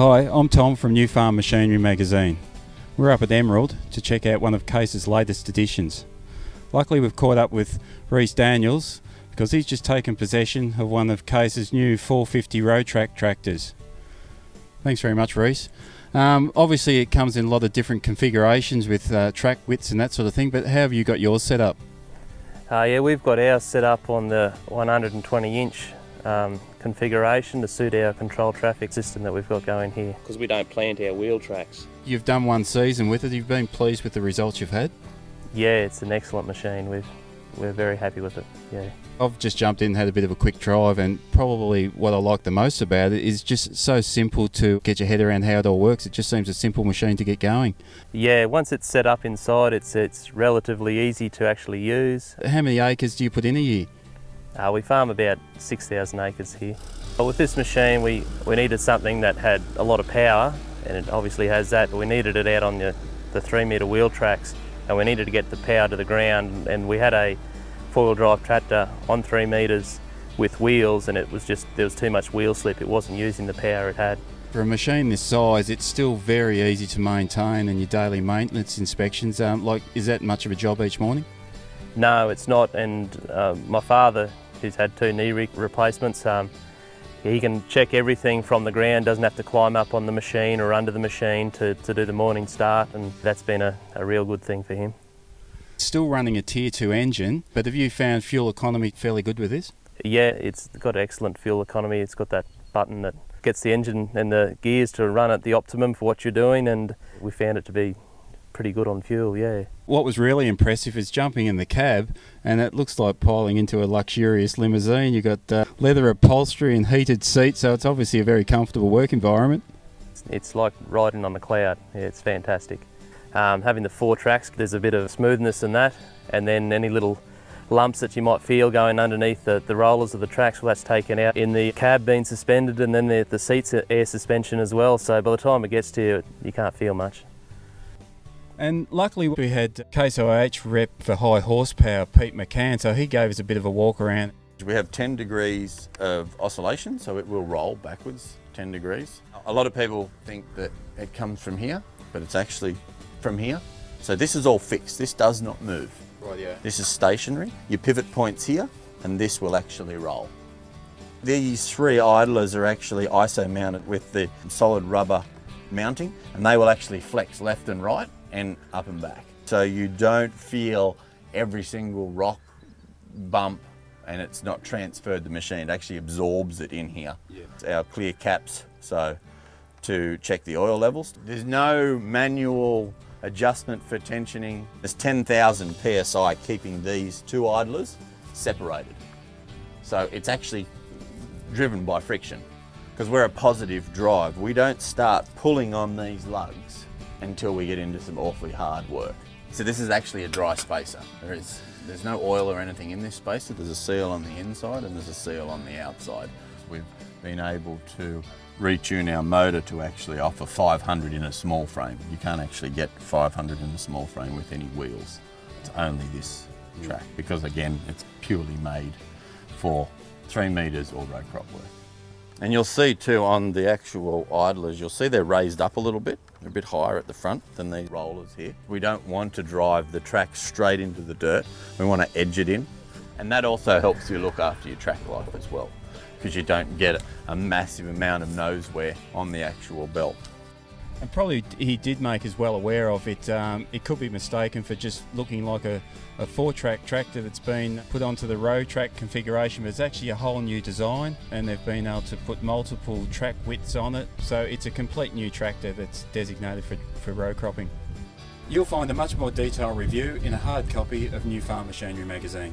Hi, I'm Tom from New Farm Machinery magazine. We're up at Emerald to check out one of Case's latest editions. Luckily we've caught up with Rhys Daniels because he's just taken possession of one of Case's new 450 Rowtrac tractors. Thanks very much, Rhys. Obviously it comes in a lot of different configurations with track widths and that sort of thing, but how have you got yours set up? Yeah, we've got ours set up on the 120-inch configuration to suit our control traffic system that we've got going here, because we don't plant our wheel tracks. You've done one season with it. You've been pleased with the results you've had? Yeah, it's an excellent machine. We're very happy with it. Yeah. I've just jumped in and had a bit of a quick drive, and probably what I like the most about it is just so simple to get your head around how it all works. It just seems a simple machine to get going. Yeah, once it's set up inside, it's relatively easy to actually use. How many acres do you put in a year? We farm about 6,000 acres here. But with this machine, we needed something that had a lot of power, and it obviously has that, but we needed it out on the 3-metre wheel tracks, and we needed to get the power to the ground, and we had a 4-wheel drive tractor on 3 metres with wheels, and it was just, there was too much wheel slip. It wasn't using the power it had. For a machine this size, it's still very easy to maintain, and your daily maintenance inspections, is that much of a job each morning? No, it's not, and my father, who's had 2 knee replacements, he can check everything from the ground, doesn't have to climb up on the machine or under the machine to do the morning start, and that's been a real good thing for him. Still running a Tier 2 engine, but have you found fuel economy fairly good with this? Yeah, it's got excellent fuel economy. It's got that button that gets the engine and the gears to run at the optimum for what you're doing, and we found it to be pretty good on fuel, yeah. What was really impressive is jumping in the cab, and it looks like piling into a luxurious limousine. You've got leather upholstery and heated seats, so it's obviously a very comfortable work environment. It's like riding on the cloud. Yeah, it's fantastic. Having the 4 tracks, there's a bit of smoothness in that, and then any little lumps that you might feel going underneath the rollers of the tracks, well, that's taken out in the cab being suspended, and then the seats are air suspension as well, so by the time it gets to you, you can't feel much. And luckily we had Case OH rep for high horsepower, Pete McCann, so he gave us a bit of a walk around. We have 10 degrees of oscillation, so it will roll backwards 10 degrees. A lot of people think that it comes from here, but it's actually from here. So this is all fixed, this does not move. Right, yeah. This is stationary. Your pivot point's here, and this will actually roll. These 3 idlers are actually ISO mounted with the solid rubber mounting, and they will actually flex left and right and up and back. So you don't feel every single rock bump and it's not transferred the machine. It actually absorbs it in here. Yeah. It's our clear caps, so to check the oil levels. There's no manual adjustment for tensioning. There's 10,000 PSI keeping these 2 idlers separated. So it's actually driven by friction. Because we're a positive drive, we don't start pulling on these lugs until we get into some awfully hard work. So this is actually a dry spacer. There's no oil or anything in this spacer. There's a seal on the inside and there's a seal on the outside. We've been able to retune our motor to actually offer 500 in a small frame. You can't actually get 500 in a small frame with any wheels. It's only this track, because again, it's purely made for 3 metres or row crop work. And you'll see too on the actual idlers, you'll see they're raised up a little bit. They're a bit higher at the front than these rollers here. We don't want to drive the track straight into the dirt. We want to edge it in. And that also helps you look after your track life as well, because you don't get a massive amount of nose wear on the actual belt. And probably he did make us well aware of it. It could be mistaken for just looking like a 4-track tractor that's been put onto the Rowtrac configuration, but it's actually a whole new design, and they've been able to put multiple track widths on it. So it's a complete new tractor that's designated for row cropping. You'll find a much more detailed review in a hard copy of New Farm Machinery magazine.